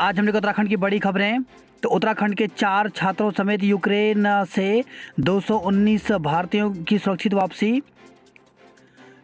आज हम लोग उत्तराखंड की बड़ी खबरें। तो उत्तराखंड के 4 छात्रों समेत यूक्रेन से 219 भारतीयों की सुरक्षित वापसी।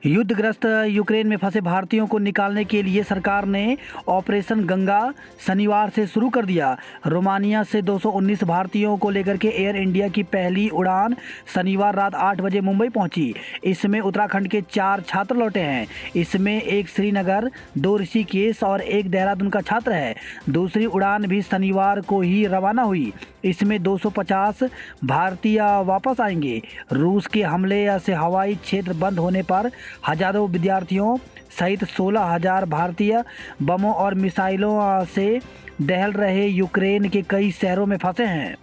युद्धग्रस्त यूक्रेन में फंसे भारतीयों को निकालने के लिए सरकार ने ऑपरेशन गंगा शनिवार से शुरू कर दिया। रोमानिया से 219 भारतीयों को लेकर के एयर इंडिया की पहली उड़ान शनिवार रात 8 बजे मुंबई पहुंची। इसमें उत्तराखंड के 4 छात्र लौटे हैं। इसमें एक श्रीनगर, 2 ऋषिकेश और एक देहरादून का छात्र है। दूसरी उड़ान भी शनिवार को ही रवाना हुई। इसमें 250 भारतीय वापस आएंगे। रूस के हमले से हवाई क्षेत्र बंद होने पर हजारों विद्यार्थियों सहित 16,000 भारतीय बमों और मिसाइलों से दहल रहे यूक्रेन के कई शहरों में फंसे हैं।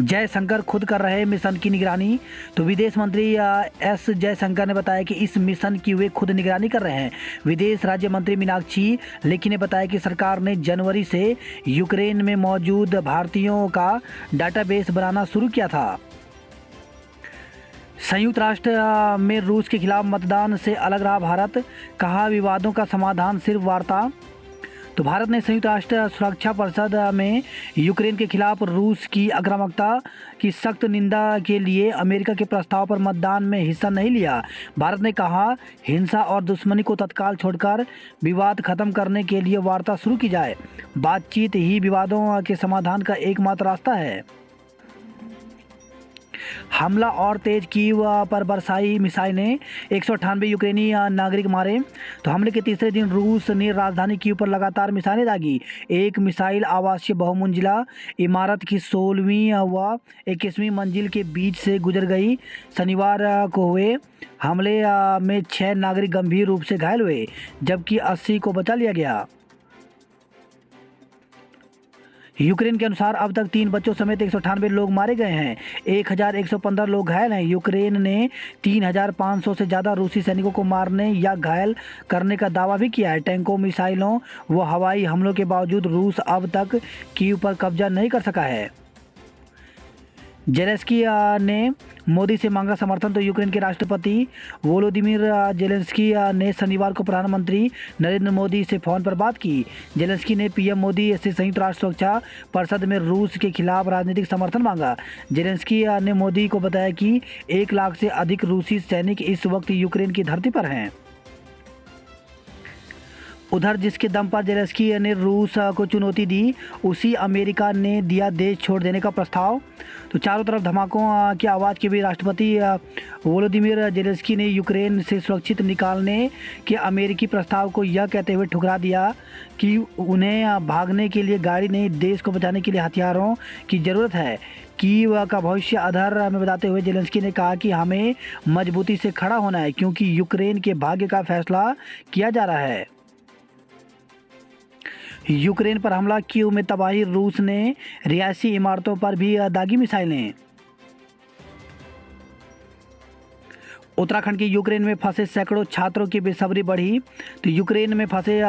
जयशंकर खुद कर रहे मिशन की निगरानी। तो विदेश मंत्री एस जयशंकर ने बताया कि इस मिशन की वे खुद निगरानी कर रहे हैं। विदेश राज्य मंत्री मीनाक्षी लेखी ने बताया कि सरकार ने जनवरी से यूक्रेन में मौजूद भारतीयों का डाटाबेस बनाना शुरू किया था। संयुक्त राष्ट्र में रूस के खिलाफ मतदान से अलग रहा भारत, कहा विवादों का समाधान सिर्फ वार्ता। तो भारत ने संयुक्त राष्ट्र सुरक्षा परिषद में यूक्रेन के खिलाफ रूस की आक्रामकता की सख्त निंदा के लिए अमेरिका के प्रस्ताव पर मतदान में हिस्सा नहीं लिया। भारत ने कहा हिंसा और दुश्मनी को तत्काल छोड़कर विवाद खत्म करने के लिए वार्ता शुरू की जाए। बातचीत ही विवादों के समाधान का एकमात्र रास्ता है। हमला और तेज कीव पर बरसाई मिसाइलें, 198 यूक्रेनी नागरिक मारे। तो हमले के तीसरे दिन रूस ने राजधानी कीव पर लगातार मिसाइलें दागी। एक मिसाइल आवासीय बहुमंजिला इमारत की 16वीं व 21वीं मंजिल के बीच से गुजर गई। शनिवार को हुए हमले में 6 नागरिक गंभीर रूप से घायल हुए, जबकि 80 को बचा लिया गया। यूक्रेन के अनुसार अब तक 3 बच्चों समेत 198 लोग मारे गए हैं। 1115 लोग घायल हैं। यूक्रेन ने 3500 से ज़्यादा रूसी सैनिकों को मारने या घायल करने का दावा भी किया है। टैंकों, मिसाइलों व हवाई हमलों के बावजूद रूस अब तक कीव पर कब्जा नहीं कर सका है। जेलेंस्की ने मोदी से मांगा समर्थन। तो यूक्रेन के राष्ट्रपति वोलोदिमीर जेलेंस्की ने शनिवार को प्रधानमंत्री नरेंद्र मोदी से फ़ोन पर बात की। जेलेंस्की ने पीएम मोदी से संयुक्त राष्ट्र सुरक्षा परिषद में रूस के खिलाफ राजनीतिक समर्थन मांगा। जेलेंस्की ने मोदी को बताया कि 1 लाख से अधिक रूसी सैनिक इस वक्त यूक्रेन की धरती पर हैं। उधर जिसके दम पर जेलेंस्की ने रूस को चुनौती दी, उसी अमेरिका ने दिया देश छोड़ देने का प्रस्ताव। तो चारों तरफ धमाकों की आवाज़ के बीच राष्ट्रपति वोलोदिमीर जेलेंस्की ने यूक्रेन से सुरक्षित निकालने के अमेरिकी प्रस्ताव को यह कहते हुए ठुकरा दिया कि उन्हें भागने के लिए गाड़ी नहीं, देश को बचाने के लिए हथियारों की ज़रूरत है। कीव का भविष्य अधर में बताते हुए जेलेंस्की ने कहा कि हमें मजबूती से खड़ा होना है, क्योंकि यूक्रेन के भाग्य का फैसला किया जा रहा है। यूक्रेन पर हमला, कीव में तबाही, रूस ने रिहायशी इमारतों पर भी दागी मिसाइलें। उत्तराखंड के यूक्रेन में फंसे सैकड़ों छात्रों की बेसब्री बढ़ी। तो यूक्रेन में फंसे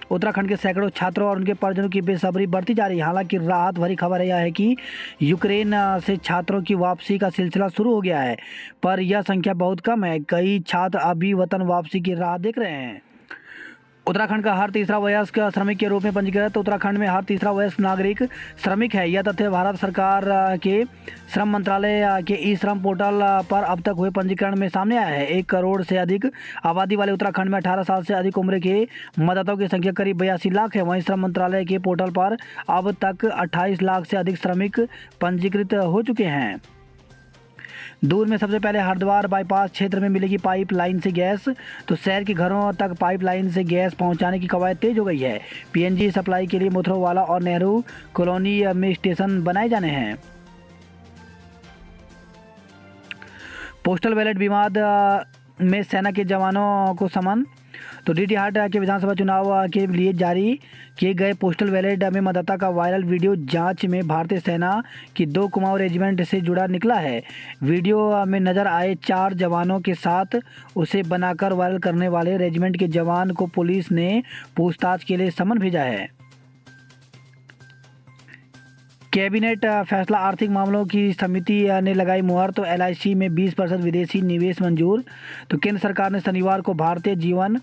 उत्तराखंड के सैकड़ों छात्रों और उनके परिजनों की बेसब्री बढ़ती जा रही है। हालांकि राहत भरी खबर यह है कि यूक्रेन से छात्रों की वापसी का सिलसिला शुरू हो गया है, पर यह संख्या बहुत कम है। कई छात्र अभी वतन वापसी की राह देख रहे हैं। उत्तराखंड का हर तीसरा वयस्क श्रमिक के रूप में पंजीकृत। उत्तराखंड में हर तीसरा वयस्क नागरिक श्रमिक है। यह तथ्य भारत सरकार के श्रम मंत्रालय के ई श्रम पोर्टल पर अब तक हुए पंजीकरण में सामने आया है। 1 करोड़ से अधिक आबादी वाले उत्तराखंड में 18 साल से अधिक उम्र के मतदाताओं की संख्या करीब 82 लाख है। वहीं श्रम मंत्रालय के पोर्टल पर अब तक 28 लाख से अधिक श्रमिक पंजीकृत हो चुके हैं। दूर में सबसे पहले हरिद्वार बाईपास क्षेत्र में मिलेगी पाइपलाइन से गैस। तो शहर के घरों तक पाइपलाइन से गैस पहुंचाने की कवायद तेज हो गई है। पीएनजी सप्लाई के लिए मोथरोवाला और नेहरू कॉलोनी में स्टेशन बनाए जाने हैं। पोस्टल बैलेट विवाद में सेना के जवानों को समन। तो डीडीहाट के विधानसभा चुनाव के लिए जारी किए गए पोस्टल बैलेट में मतदाता का वायरल वीडियो जांच में भारतीय सेना की 2 कुमाऊं रेजिमेंट से जुड़ा निकला है। वीडियो में नजर आए 4 जवानों के साथ उसे बनाकर वायरल करने वाले रेजिमेंट के जवान को पुलिस ने पूछताछ के लिए समन भेजा है। कैबिनेट फैसला, आर्थिक मामलों की समिति ने लगाई मुहर। तो एलआईसी में 20% विदेशी निवेश मंजूर। तो केंद्र सरकार ने शनिवार को भारतीय जीवन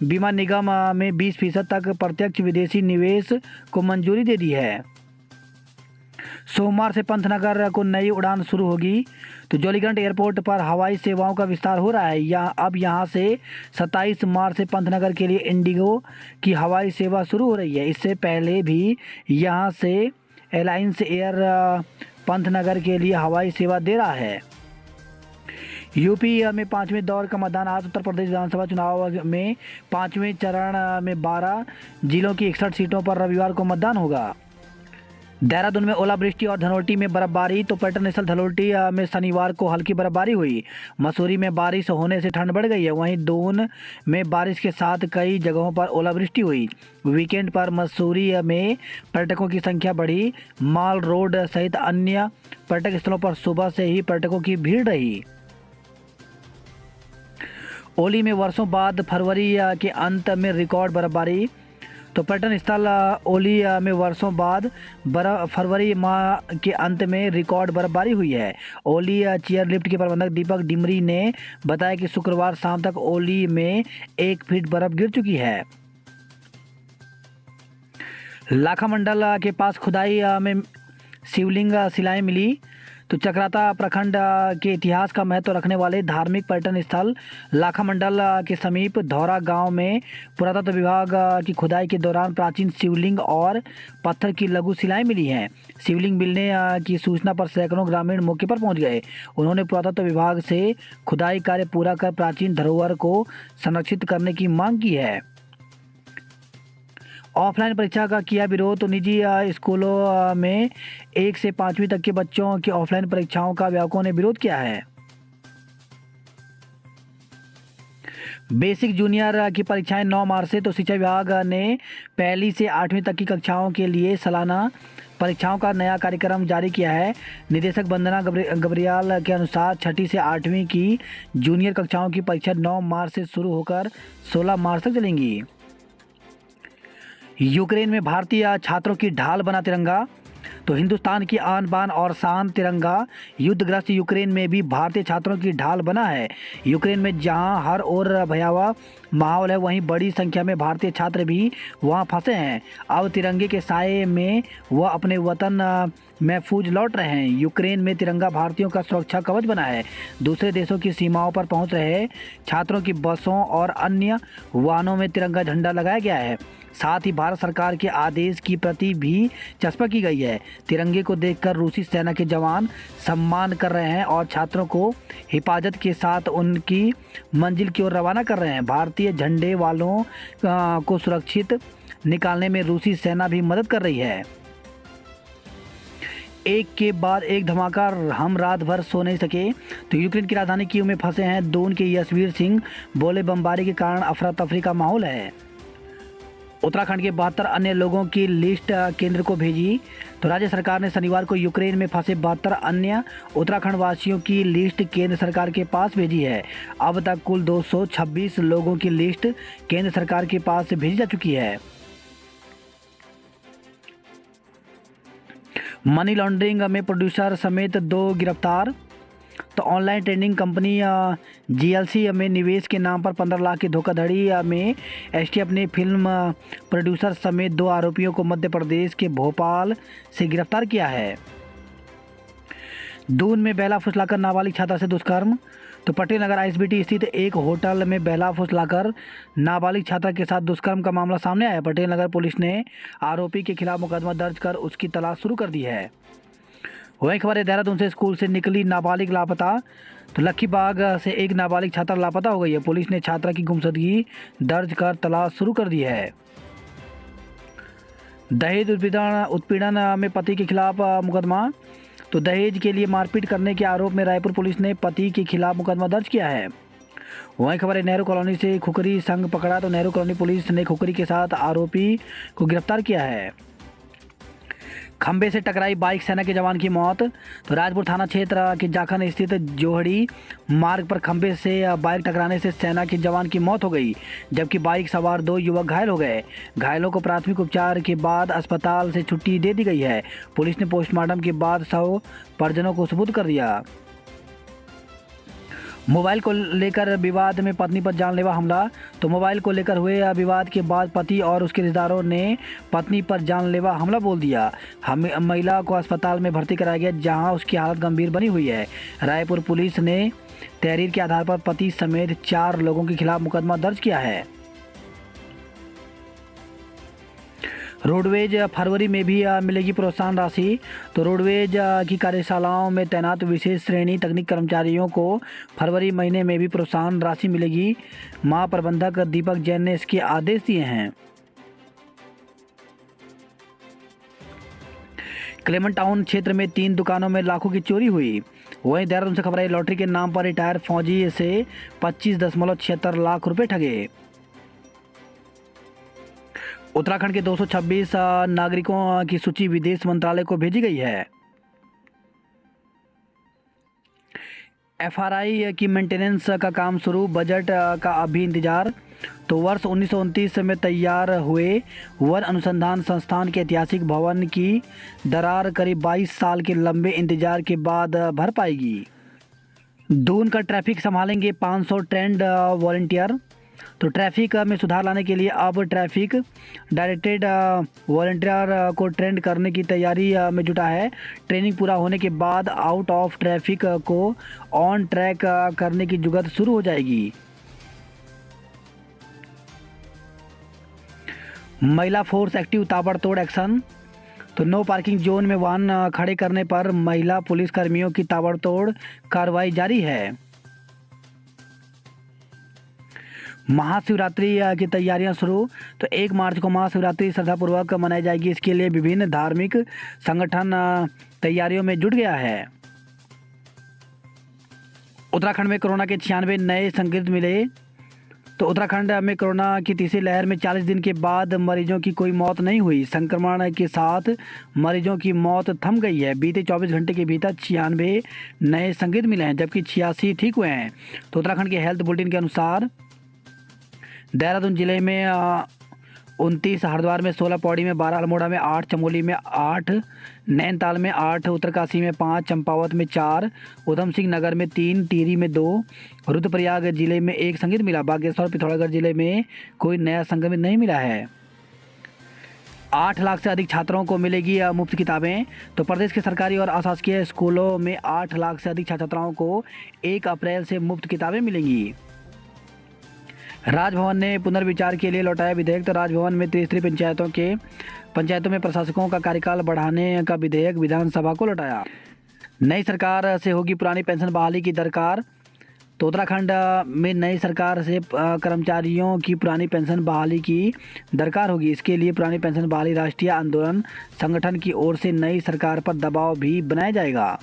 बीमा निगम में 20% तक प्रत्यक्ष विदेशी निवेश को मंजूरी दे दी है। सोमवार से पंतनगर को नई उड़ान शुरू होगी। तो जॉलीग्रांट एयरपोर्ट पर हवाई सेवाओं का विस्तार हो रहा है। अब यहां से 27 मार्च से पंतनगर के लिए इंडिगो की हवाई सेवा शुरू हो रही है। इससे पहले भी यहां से एलायंस एयर पंतनगर के लिए हवाई सेवा दे रहा है। यूपी में 5वें दौर का मतदान आज। उत्तर प्रदेश विधानसभा चुनाव में 5वें चरण में 12 जिलों की 61 सीटों पर रविवार को मतदान होगा। देहरादून में ओलावृष्टि और धनोल्टी में बर्फबारी। तो पर्यटन स्थल धनोल्टी में शनिवार को हल्की बर्फबारी हुई। मसूरी में बारिश होने से ठंड बढ़ गई है। वहीं दून में बारिश के साथ कई जगहों पर ओलावृष्टि हुई। वीकेंड पर मसूरी में पर्यटकों की संख्या बढ़ी। माल रोड सहित अन्य पर्यटक स्थलों पर सुबह से ही पर्यटकों की भीड़ रही। ओली में वर्षों बाद फरवरी के अंत में रिकॉर्ड बर्फबारी। तो पर्यटन स्थल ओली में वर्षों बाद फरवरी माह के अंत में रिकॉर्ड बर्फबारी हुई है। ओली चेयर लिफ्ट के प्रबंधक दीपक डिमरी ने बताया कि शुक्रवार शाम तक ओली में 1 फीट बर्फ गिर चुकी है। लाखा मंडल के पास खुदाई में शिवलिंग शिलाएं मिली। तो चक्राता प्रखंड के इतिहास का महत्व रखने वाले धार्मिक पर्यटन स्थल लाखा मंडल के समीप धौरा गांव में पुरातत्व विभाग की खुदाई के दौरान प्राचीन शिवलिंग और पत्थर की लघु शिलाएं मिली हैं। शिवलिंग मिलने की सूचना पर सैकड़ों ग्रामीण मौके पर पहुंच गए। उन्होंने पुरातत्व विभाग से खुदाई कार्य पूरा कर प्राचीन धरोहर को संरक्षित करने की मांग की है। ऑफलाइन परीक्षा का किया विरोध। तो निजी स्कूलों में 1 से 5वीं तक के बच्चों की ऑफलाइन परीक्षाओं का अभिभावकों ने विरोध किया है। बेसिक जूनियर की परीक्षाएं 9 मार्च से। तो शिक्षा विभाग ने 1ली से 8वीं तक की कक्षाओं के लिए सालाना परीक्षाओं का नया कार्यक्रम जारी किया है। निदेशक वंदना गब्रियाल के अनुसार 6ठी से 8वीं की जूनियर कक्षाओं की परीक्षा 9 मार्च से शुरू होकर 16 मार्च तक चलेंगी। यूक्रेन में भारतीय छात्रों की ढाल बना तिरंगा। तो हिंदुस्तान की आन बान और शान तिरंगा युद्धग्रस्त यूक्रेन में भी भारतीय छात्रों की ढाल बना है। यूक्रेन में जहां हर ओर भयावह माहौल है, वहीं बड़ी संख्या में भारतीय छात्र भी वहां फंसे हैं। अब तिरंगे के साए में वह अपने वतन महफूज लौट रहे हैं। यूक्रेन में तिरंगा भारतीयों का सुरक्षा कवच बना है। दूसरे देशों की सीमाओं पर पहुंच रहे छात्रों की बसों और अन्य वाहनों में तिरंगा झंडा लगाया गया है। साथ ही भारत सरकार के आदेश की प्रति भी चस्पा की गई है। तिरंगे को देखकर रूसी सेना के जवान सम्मान कर रहे हैं और छात्रों को हिफाजत के साथ उनकी मंजिल की ओर रवाना कर रहे हैं। भारतीय झंडे वालों को सुरक्षित निकालने में रूसी सेना भी मदद कर रही है। एक के बाद एक धमाका, हम रात भर सो नहीं सके। तो यूक्रेन की राजधानी कीव में फंसे हैं दून के यशवीर सिंह। बोले बमबारी के कारण अफरा तफरी का माहौल है। उत्तराखंड के 72 अन्य लोगों की लिस्ट केंद्र को भेजी। तो राज्य सरकार ने शनिवार को यूक्रेन में फंसे 72 अन्य उत्तराखंड वासियों की लिस्ट केंद्र सरकार के पास भेजी है। अब तक कुल 226 लोगों की लिस्ट केंद्र सरकार के पास भेजी जा चुकी है। मनी लॉन्ड्रिंग में प्रोड्यूसर समेत 2 गिरफ्तार। तो ऑनलाइन ट्रेडिंग कंपनी जीएलसी में निवेश के नाम पर 15 लाख की धोखाधड़ी में एसटीएफ ने फिल्म प्रोड्यूसर समेत 2 आरोपियों को मध्य प्रदेश के भोपाल से गिरफ्तार किया है। दून में बहला फुसलाकर नाबालिग छात्रा से दुष्कर्म। तो पटेल नगर आईएसबीटी स्थित एक होटल में बहला फुसलाकर नाबालिग छात्रा के साथ दुष्कर्म का मामला सामने आया। पटेल नगर पुलिस ने आरोपी के खिलाफ मुकदमा दर्ज कर उसकी तलाश शुरू कर दी है। वही खबर है देहरादून से स्कूल से निकली नाबालिग लापता। तो लखीबाग से एक नाबालिग छात्रा लापता हो गई है। पुलिस ने छात्रा की गुमशुदगी दर्ज कर तलाश शुरू कर दी है। दहेज उत्पीड़न में पति के खिलाफ मुकदमा। तो दहेज के लिए मारपीट करने के आरोप में रायपुर पुलिस ने पति के खिलाफ मुकदमा दर्ज किया है। वहीं खबर है नेहरू कॉलोनी से खुखरी संघ पकड़ा। तो नेहरू कॉलोनी पुलिस ने खुखरी के साथ आरोपी को गिरफ्तार किया है। खंबे से टकराई बाइक, सेना के जवान की मौत। तो राजपुर थाना क्षेत्र के जाखन स्थित जोहड़ी मार्ग पर खंबे से बाइक टकराने से सेना के जवान की मौत हो गई, जबकि बाइक सवार 2 युवक घायल हो गए। घायलों को प्राथमिक उपचार के बाद अस्पताल से छुट्टी दे दी गई है। पुलिस ने पोस्टमार्टम के बाद शव परिजनों को सुपुर्द कर दिया। मोबाइल को लेकर विवाद में पत्नी पर जानलेवा हमला। तो मोबाइल को लेकर हुए विवाद के बाद पति और उसके रिश्तेदारों ने पत्नी पर जानलेवा हमला बोल दिया। महिला को अस्पताल में भर्ती कराया गया, जहां उसकी हालत गंभीर बनी हुई है। रायपुर पुलिस ने तहरीर के आधार पर पति समेत 4 लोगों के खिलाफ मुकदमा दर्ज किया है। रोडवेज फरवरी में भी मिलेगी प्रोत्साहन राशि। तो रोडवेज की कार्यशालाओं में तैनात विशेष श्रेणी तकनीक कर्मचारियों को फरवरी महीने में भी प्रोत्साहन राशि मिलेगी। महाप्रबंधक दीपक जैन ने इसके आदेश दिए हैं। क्लेमेंट टाउन क्षेत्र में 3 दुकानों में लाखों की चोरी हुई। वहीं देहरादून से खबर आई, लॉटरी के नाम पर रिटायर फौजी से 25.76 लाख रुपए ठगे। उत्तराखंड के 226 नागरिकों की सूची विदेश मंत्रालय को भेजी गई है। एफआरआई की मेंटेनेंस का काम शुरू, बजट का अभी इंतजार। तो वर्ष 1929 में तैयार हुए वन अनुसंधान संस्थान के ऐतिहासिक भवन की दरार करीब 22 साल के लंबे इंतजार के बाद भर पाएगी। दून का ट्रैफिक संभालेंगे 500 ट्रेंड वॉलंटियर। तो ट्रैफिक में सुधार लाने के लिए अब ट्रैफिक डायरेक्टेड वॉलंटियर को ट्रेंड करने की तैयारी में जुटा है। ट्रेनिंग पूरा होने के बाद आउट ऑफ ट्रैफिक को ऑन ट्रैक करने की जुगत शुरू हो जाएगी। महिला फोर्स एक्टिव, ताबड़तोड़ एक्शन। तो नो पार्किंग जोन में वाहन खड़े करने पर महिला पुलिस कर्मियों की ताबड़तोड़ कार्रवाई जारी है। महाशिवरात्रि की तैयारियां शुरू। तो 1 मार्च को महाशिवरात्रि श्रद्धापूर्वक मनाई जाएगी। इसके लिए विभिन्न धार्मिक संगठन तैयारियों में जुट गया है। उत्तराखंड में कोरोना के 96 नए संक्रमित मिले। तो उत्तराखंड में कोरोना की तीसरी लहर में 40 दिन के बाद मरीजों की कोई मौत नहीं हुई। संक्रमण के साथ मरीजों की मौत थम गई है। बीते 24 घंटे के भीतर 96 नए संक्रमित मिले हैं, जबकि 86 ठीक हुए हैं। तो उत्तराखंड के हेल्थ बुलेटिन के अनुसार देहरादून जिले में 29, हरिद्वार में 16, पौड़ी में 12, अल्मोड़ा में 8, चमोली में 8, नैनीताल में 8, उत्तरकाशी में 5, चंपावत में 4, उधम सिंह नगर में 3, टिहरी में 2, रुद्रप्रयाग जिले में 1 संक्रमित मिला। बागेश्वर पिथौरागढ़ जिले में कोई नया संक्रमित नहीं मिला है। 8 लाख से अधिक छात्रों को मिलेगी मुफ्त किताबें। तो प्रदेश के सरकारी और अशासकीय स्कूलों में 8 लाख से अधिक छात्र छात्राओं को 1 अप्रैल से मुफ्त किताबें मिलेंगी। राजभवन ने पुनर्विचार के लिए लौटाया विधेयक। तो राजभवन में त्रिस्तरीय पंचायतों में प्रशासकों का कार्यकाल बढ़ाने का विधेयक विधानसभा को लौटाया। नई सरकार से होगी पुरानी पेंशन बहाली की दरकार। तो उत्तराखंड में नई सरकार से कर्मचारियों की पुरानी पेंशन बहाली की दरकार होगी। इसके लिए पुरानी पेंशन बहाली राष्ट्रीय आंदोलन संगठन की ओर से नई सरकार पर दबाव भी बनाया जाएगा।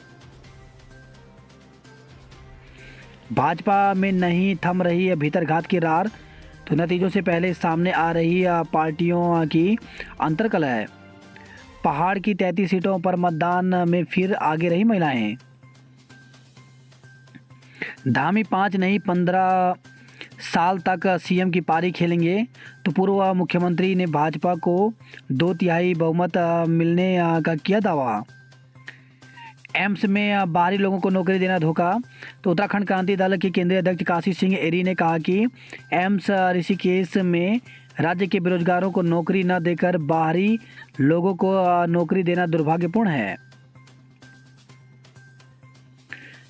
भाजपा में नहीं थम रही है भीतरघात की रार। तो नतीजों से पहले सामने आ रही पार्टियों की अंतर्कलह। पहाड़ की 33 सीटों पर मतदान में फिर आगे रही महिलाएं। धामी 5 नहीं 15 साल तक सीएम की पारी खेलेंगे। तो पूर्व मुख्यमंत्री ने भाजपा को 2/3 बहुमत मिलने का किया दावा। एम्स में बाहरी लोगों को नौकरी देना धोखा। तो उत्तराखंड क्रांति दल के केंद्रीय अध्यक्ष काशी सिंह एरी ने कहा कि एम्स ऋषिकेश में राज्य के बेरोजगारों को नौकरी न देकर बाहरी लोगों को नौकरी देना दुर्भाग्यपूर्ण है।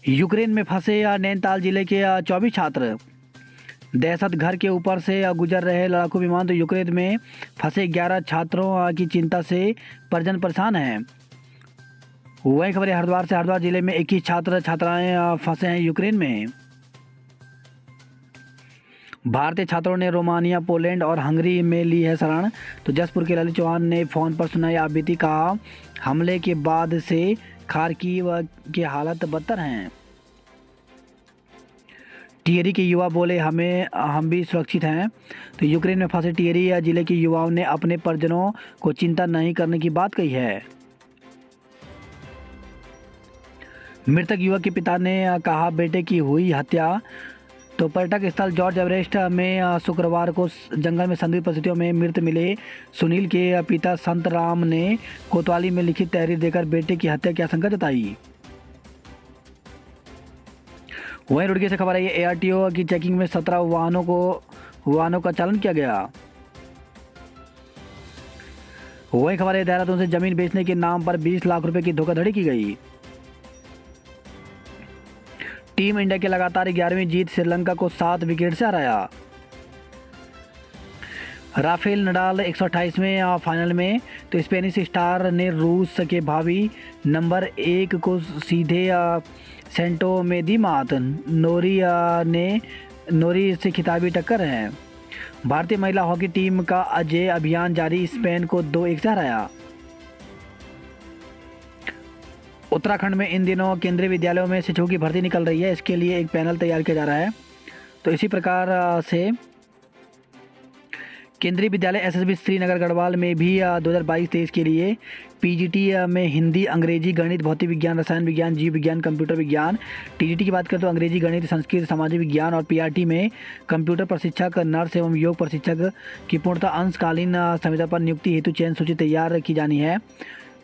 यूक्रेन में फंसे नैनीताल जिले के 24 छात्र। दहशत घर के ऊपर से गुजर रहे लड़ाकू विमान। तो यूक्रेन में फंसे 11 छात्रों की चिंता से परिजन परेशान हैं। वही खबर है हरिद्वार से। हरिद्वार जिले में 21 छात्र छात्राएं फंसे हैं यूक्रेन में। भारतीय छात्रों ने रोमानिया, पोलैंड और हंगरी में ली है शरण। तो जसपुर के ललित चौहान ने फोन पर सुनाई आपबीती। कहा हमले के बाद से खार्किव की हालत बदतर हैं। टिहरी के युवा बोले हम भी सुरक्षित हैं। तो यूक्रेन में फंसे टिहरी जिले के युवाओं ने अपने परिजनों को चिंता नहीं करने की बात कही है। मृतक युवक के पिता ने कहा बेटे की हुई हत्या। तो पर्यटक स्थल जॉर्ज एवरेस्ट में शुक्रवार को जंगल में संदिग्ध परिस्थितियों में मृत मिले सुनील के पिता संत राम ने कोतवाली में लिखित तहरीर देकर बेटे की हत्या की आशंका जताई। वहीं रुड़की से खबर है, ये ARTO की चेकिंग में 17 वाहनों का चालन किया गया। वही खबर है, देहरादून से जमीन बेचने के नाम पर 20 लाख रुपए की धोखाधड़ी की गई। टीम इंडिया की लगातार 11वीं जीत, श्रीलंका को 7 विकेट से हराया। राफेल नडाल 128वें फाइनल में, तो स्पेनिश स्टार ने रूस के भावी नंबर 1 को सीधे सेंटो में दी मात। नोरी से खिताबी टक्कर है। भारतीय महिला हॉकी टीम का अजय अभियान जारी, स्पेन को 2-1 से हराया। उत्तराखंड में इन दिनों केंद्रीय विद्यालयों में शिक्षकों की भर्ती निकल रही है। इसके लिए एक पैनल तैयार किया जा रहा है। तो इसी प्रकार से केंद्रीय विद्यालय SSB श्रीनगर गढ़वाल में भी 2022-23 के लिए PGT में हिंदी, अंग्रेजी, गणित, भौतिक विज्ञान, रसायन विज्ञान, जीव विज्ञान, कंप्यूटर विज्ञान। TGT की बात करें तो अंग्रेजी, गणित, संस्कृत, सामाजिक विज्ञान, और PRT में कंप्यूटर प्रशिक्षक, नर्स एवं योग प्रशिक्षक की पूर्णतः अंशकालीन संविदा पर नियुक्ति हेतु चयन सूची तैयार की जानी है।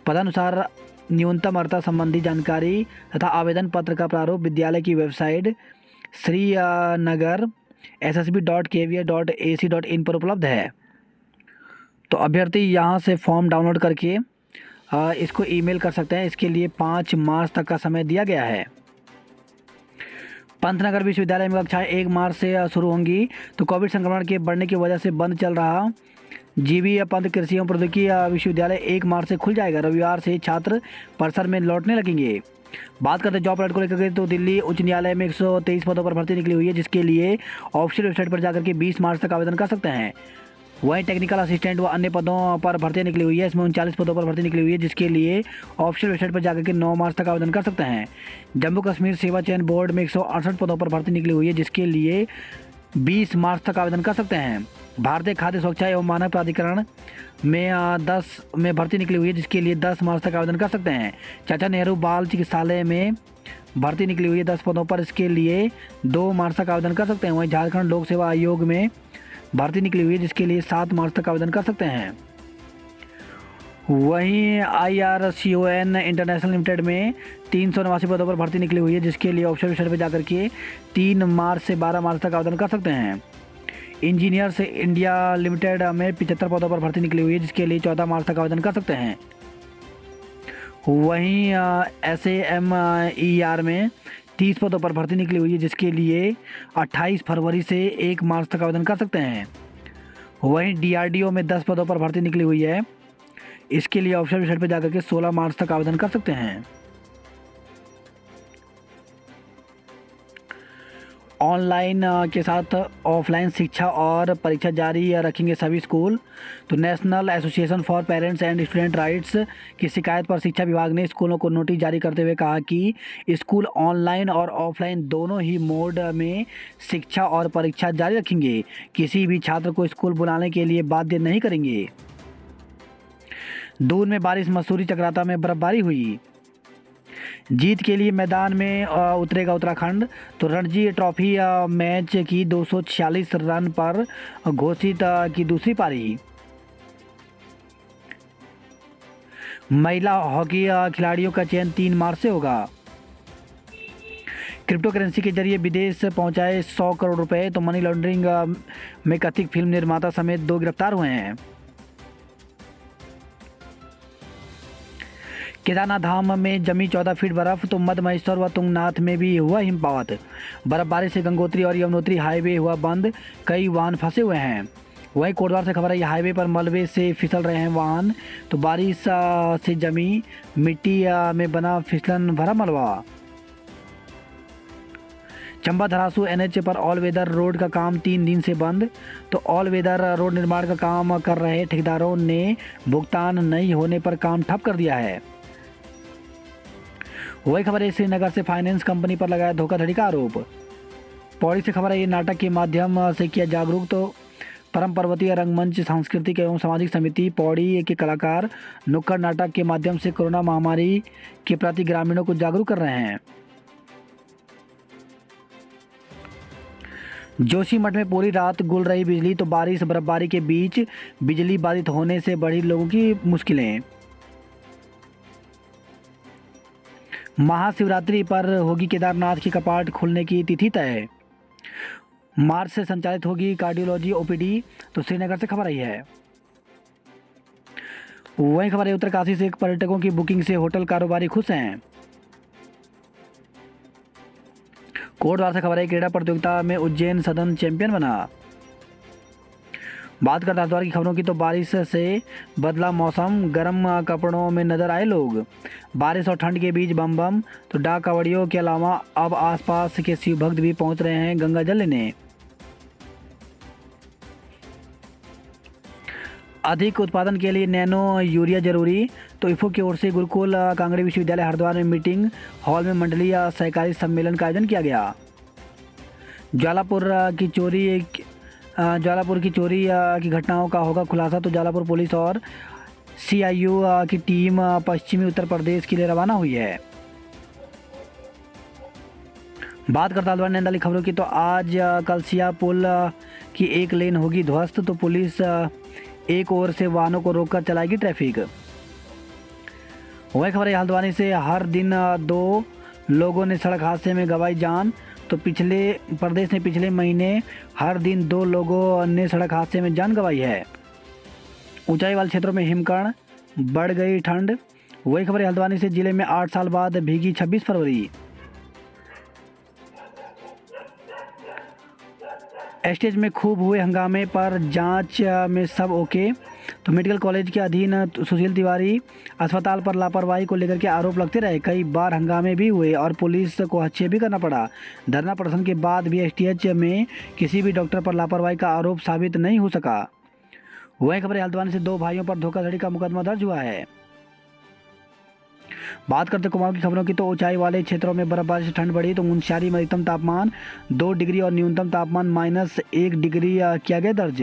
पदानुसार न्यूनतम अर्हता संबंधी जानकारी तथा आवेदन पत्र का प्रारूप विद्यालय की वेबसाइट श्रीनगर ssb.kva.ac.in पर उपलब्ध है। तो अभ्यर्थी यहां से फॉर्म डाउनलोड करके इसको ईमेल कर सकते हैं। इसके लिए 5 मार्च तक का समय दिया गया है। पंतनगर विश्वविद्यालय में कक्षाएं 1 मार्च से शुरू होंगी। तो कोविड संक्रमण के बढ़ने की वजह से बंद चल रहा GV पंत कृषि एवं प्रौद्योगिकी विश्वविद्यालय 1 मार्च से खुल जाएगा। रविवार से छात्र परिसर में लौटने लगेंगे। बात करते हैं जॉब अलर्ट को लेकर, तो दिल्ली उच्च न्यायालय में 123 पदों पर भर्ती निकली हुई है, जिसके लिए ऑफिशियल वेबसाइट पर जाकर के 20 मार्च तक आवेदन कर सकते हैं। वहीं टेक्निकल असिस्टेंट व अन्य पदों पर भर्ती निकली हुई है। इसमें 39 पदों पर भर्ती निकली हुई है, जिसके लिए ऑफिशियल वेबसाइट पर जाकर के 9 मार्च तक आवेदन कर सकते हैं। जम्मू कश्मीर सेवा चयन बोर्ड में 168 पदों पर भर्ती निकली हुई है, जिसके लिए 20 मार्च तक आवेदन कर सकते हैं। भारतीय खाद्य सुरक्षा एवं मानक प्राधिकरण में 10 में भर्ती निकली हुई है, जिसके लिए 10 मार्च तक आवेदन कर सकते हैं। चाचा नेहरू बाल चिकित्सालय में भर्ती निकली हुई है 10 पदों पर, इसके लिए 2 मार्च तक आवेदन कर सकते हैं। वहीं झारखंड लोक सेवा आयोग में भर्ती निकली हुई है, जिसके लिए 7 मार्च तक आवेदन कर सकते हैं। वहीं IRCON इंटरनेशनल लिमिटेड में 389 पदों पर भर्ती निकली हुई है, जिसके लिए ऑफिशियल वेबसाइट पर जाकर के 3 मार्च से 12 मार्च तक आवेदन कर सकते हैं। इंजीनियर्स इंडिया लिमिटेड में 75 पदों पर भर्ती निकली हुई है, जिसके लिए 14 मार्च तक आवेदन कर सकते हैं। वहीं SAMER में 30 पदों पर भर्ती निकली हुई है, जिसके लिए 28 फरवरी से 1 मार्च तक आवेदन कर सकते हैं। वहीं DRDO में 10 पदों पर भर्ती निकली हुई है, इसके लिए ऑफिशियल वेबसाइट पर जाकर के 16 मार्च तक आवेदन कर सकते हैं। ऑनलाइन के साथ ऑफलाइन शिक्षा और परीक्षा जारी रखेंगे सभी स्कूल। तो national association for parents and student rights की शिकायत पर शिक्षा विभाग ने स्कूलों को नोटिस जारी करते हुए कहा कि स्कूल ऑनलाइन और ऑफलाइन दोनों ही मोड में शिक्षा और परीक्षा जारी रखेंगे। किसी भी छात्र को स्कूल बुलाने के लिए बाध्य नहीं करेंगे। दून में बारिश, मसूरी चक्राता में बर्फबारी हुई। जीत के लिए मैदान में उतरेगा उत्तराखंड। तो रणजी ट्रॉफी मैच की 246 रन पर घोषित की दूसरी पारी। महिला हॉकी खिलाड़ियों का चयन 3 मार्च से होगा। क्रिप्टो करेंसी के जरिए विदेश पहुंचाए 100 करोड़ रुपए। तो मनी लॉन्ड्रिंग में कथित फिल्म निर्माता समेत 2 गिरफ्तार हुए हैं। केदारनाथ धाम में जमी 14 फीट बर्फ। तो मध्य महेश्वर व तुंगनाथ में भी हुआ हिमपात। बर्फबारी से गंगोत्री और यमुनोत्री हाईवे हुआ बंद, कई वाहन फंसे हुए हैं। वहीं कोटद्वार से खबर है, हाईवे पर मलबे से फिसल रहे हैं वाहन। तो बारिश से जमी मिट्टी में बना फिसलन भरा मलबा। चंबा धरासू NH पर ऑल वेदर रोड का काम 3 दिन से बंद। तो ऑल वेदर रोड निर्माण का काम कर रहे ठेकेदारों ने भुगतान नहीं होने पर काम ठप कर दिया है। वही खबर है, श्रीनगर से फाइनेंस कंपनी पर लगाया धोखाधड़ी का आरोप। पौड़ी से खबर है, ये नाटक के माध्यम से किया जागरूक। तो परम पर्वतीय रंगमंच सांस्कृतिक एवं सामाजिक समिति पौड़ी के कलाकार नुक्कड़ नाटक के माध्यम से कोरोना महामारी के प्रति ग्रामीणों को जागरूक कर रहे हैं। जोशीमठ में पूरी रात गुल रही बिजली। तो बारिश बर्फबारी के बीच बिजली बाधित होने से बढ़ी लोगों की मुश्किलें। महाशिवरात्रि पर होगी केदारनाथ की कपाट खुलने की तिथि तय। मार्च से संचालित होगी कार्डियोलॉजी ओपीडी। तो श्रीनगर से खबर आई है। वही खबर है उत्तरकाशी से पर्यटकों की बुकिंग से होटल कारोबारी खुश हैं। कोटद्वार से खबर है क्रीड़ा प्रतियोगिता में उज्जैन सदन चैंपियन बना। बात करते हैं हरिद्वार की खबरों की तो बारिश से बदला मौसम, गर्म कपड़ों में नजर आए लोग। बारिश और ठंड के बीच बम बम। तो डाक कांवड़ियों के अलावा अब आसपास के शिव भक्त भी पहुंच रहे हैं गंगा जल लेने। अधिक उत्पादन के लिए नैनो यूरिया जरूरी। तो इफको की ओर से गुरुकुल कांगड़ी विश्वविद्यालय हरिद्वार में मीटिंग हॉल में मंडलीय सहकारी सम्मेलन का आयोजन किया गया। ज्वालापुर की चोरी की घटनाओं का होगा खुलासा। तो ज्वालापुर पुलिस और सीआईयू की टीम पश्चिमी उत्तर प्रदेश के लिए रवाना हुई है। बात करता हल्द्वानी नैनीताल खबरों की तो आज कलसिया पुल की एक लेन होगी ध्वस्त। तो पुलिस एक ओर से वाहनों को रोककर चलाएगी ट्रैफिक। वही खबर है हल्द्वानी से हर दिन 2 लोगों ने सड़क हादसे में गंवाई जान। तो प्रदेश ने पिछले महीने हर दिन 2 लोगों ने सड़क हादसे में जान गंवाई है। ऊंचाई वाले क्षेत्रों में हिमकर्ण, बढ़ गई ठंड। वही खबर है हल्द्वानी से जिले में 8 साल बाद भीगी 26 फरवरी। स्टेज में खूब हुए हंगामे पर जांच में सब ओके। तो मेडिकल कॉलेज के अधीन सुशील तिवारी अस्पताल पर लापरवाही को लेकर के आरोप लगते रहे। कई बार हंगामे भी हुए और पुलिस को हस्तक्षेप भी करना पड़ा। धरना प्रदर्शन के बाद भी एसटीएच में किसी भी डॉक्टर पर लापरवाही का आरोप साबित नहीं हो सका। वही खबर हल्द्वानी से 2 भाइयों पर धोखाधड़ी का मुकदमा दर्ज हुआ है। बात करते कुमाऊं की खबरों की तो ऊंचाई वाले क्षेत्रों में बर्फबारी से ठंड बढ़ी। तो मुनस्यारी में अधिकतम तापमान 2 डिग्री और न्यूनतम तापमान -1 डिग्री किया गया दर्ज।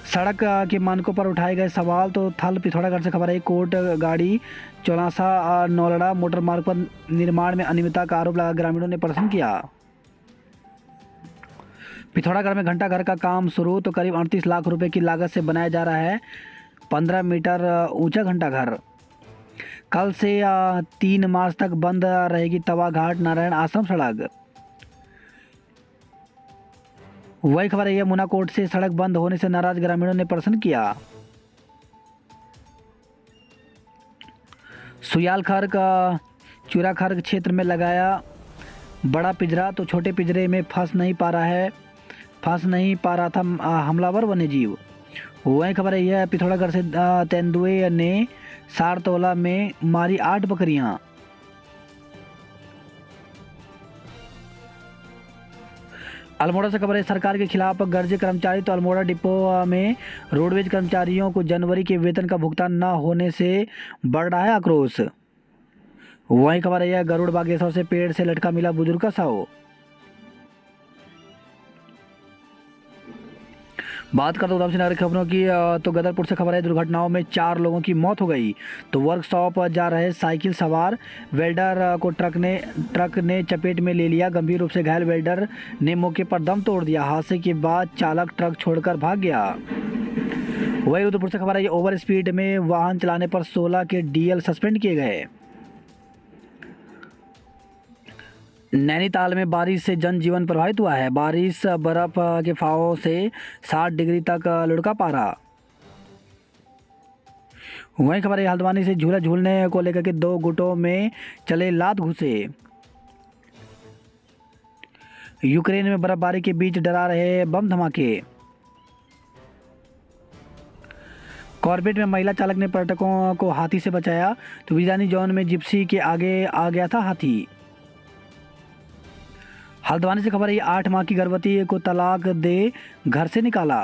सड़क के मानकों पर उठाए गए सवाल। तो थल पिथौरागढ़ से खबर है कोर्ट गाड़ी चौलासा नौलड़ा मोटर मार्ग पर निर्माण में अनियमितता का आरोप लगा ग्रामीणों ने प्रदर्शन किया। पिथौरागढ़ में घंटा घर का काम शुरू। तो करीब 38 लाख रुपए की लागत से बनाया जा रहा है 15 मीटर ऊंचा घंटा घर। कल से 3 मार्च तक बंद रहेगी तवा घाट नारायण आश्रम सड़क। वही खबर है यमुना कोट से सड़क बंद होने से नाराज ग्रामीणों ने प्रदर्शन किया। सुयालखर्क चूराखर्क क्षेत्र में लगाया बड़ा पिंजरा। तो छोटे पिंजरे में फंस नहीं पा रहा था हमलावर वन्यजीव। वही खबर है यह पिथौरागढ़ से तेंदुए ने सारतोला में मारी 8 बकरियां। अल्मोड़ा से खबर है सरकार के खिलाफ गरजे कर्मचारी। तो अल्मोड़ा डिपो में रोडवेज कर्मचारियों को जनवरी के वेतन का भुगतान न होने से बढ़ रहा है आक्रोश। वही खबर है यह गरुड़ बागेश्वर से पेड़ से लटका मिला बुजुर्ग का शव। बात करते उधमसिंह नगर खबरों की तो गदरपुर से खबर है दुर्घटनाओं में 4 लोगों की मौत हो गई। तो वर्कशॉप जा रहे साइकिल सवार वेल्डर को ट्रक ने चपेट में ले लिया। गंभीर रूप से घायल वेल्डर ने मौके पर दम तोड़ दिया। हादसे के बाद चालक ट्रक छोड़कर भाग गया। वही रुद्रपुर से खबर है ओवर स्पीड में वाहन चलाने पर 16 के डीएल सस्पेंड किए गए। नैनीताल में बारिश से जनजीवन प्रभावित हुआ है। बारिश बर्फ के फाहों से 60 डिग्री तक लुढ़का पारा। वहीं खबर है हल्द्वानी से झूला झूलने को लेकर के 2 गुटों में चले लात घुसे। यूक्रेन में बर्फबारी के बीच डरा रहे बम धमाके। कॉर्बेट में महिला चालक ने पर्यटकों को हाथी से बचाया। तो बिजानी जोन में जिप्सी के आगे आ गया था हाथी। हल्द्वानी से खबर है 8 माह की गर्भवती को तलाक दे घर से निकाला।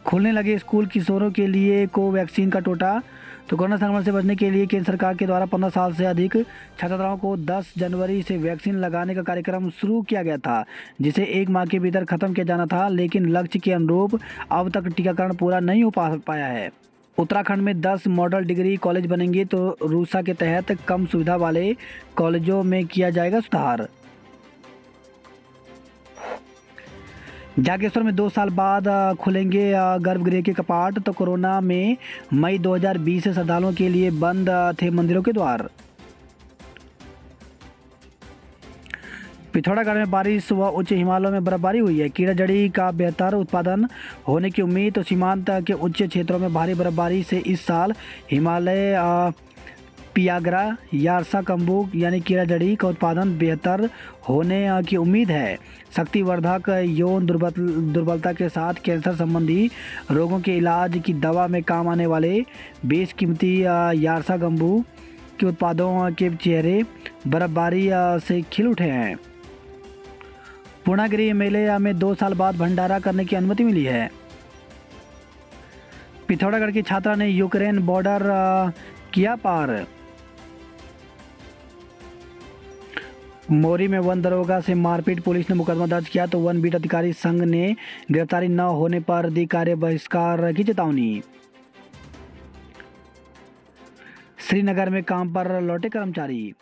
खुलने लगे स्कूल किशोरों के लिए कोवैक्सीन का टोटा। तो कोरोना संक्रमण से बचने के लिए केंद्र सरकार के द्वारा 15 साल से अधिक छात्राओं को 10 जनवरी से वैक्सीन लगाने का कार्यक्रम शुरू किया गया था, जिसे 1 माह के भीतर खत्म किया जाना था, लेकिन लक्ष्य के अनुरूप अब तक टीकाकरण पूरा नहीं हो पाया है। उत्तराखंड में 10 मॉडल डिग्री कॉलेज बनेंगे। तो रूसा के तहत कम सुविधा वाले कॉलेजों में किया जाएगा सुधार। जागेश्वर में 2 साल बाद खुलेंगे गर्भगृह के कपाट। तो कोरोना में मई 2020 से श्रद्धालुओं के लिए बंद थे मंदिरों के द्वार। पिथौरागढ़ में बारिश व उच्च हिमालयों में बर्फबारी हुई है। कीड़ा जड़ी का बेहतर उत्पादन होने की उम्मीद। तो सीमांत के उच्च क्षेत्रों में भारी बर्फबारी से इस साल हिमालय पियागरा यारसा कम्बुक यानी कीड़ा जड़ी का उत्पादन बेहतर होने की उम्मीद है। शक्तिवर्धक यौन दुर्बलता के साथ कैंसर संबंधी रोगों के इलाज की दवा में काम आने वाले बेशकीमती यारसा गंबू के उत्पादों के चेहरे बर्फबारी से खिल उठे हैं। पूर्णागिरी मेले में 2 साल बाद भंडारा करने की अनुमति मिली है। पिथौरागढ़ की छात्रा ने यूक्रेन बॉर्डर किया पार। मोरी में वन दरोगा से मारपीट, पुलिस ने मुकदमा दर्ज किया। तो वन बीट अधिकारी संघ ने गिरफ्तारी न होने पर दी कार्य बहिष्कार की चेतावनी। श्रीनगर में काम पर लौटे कर्मचारी।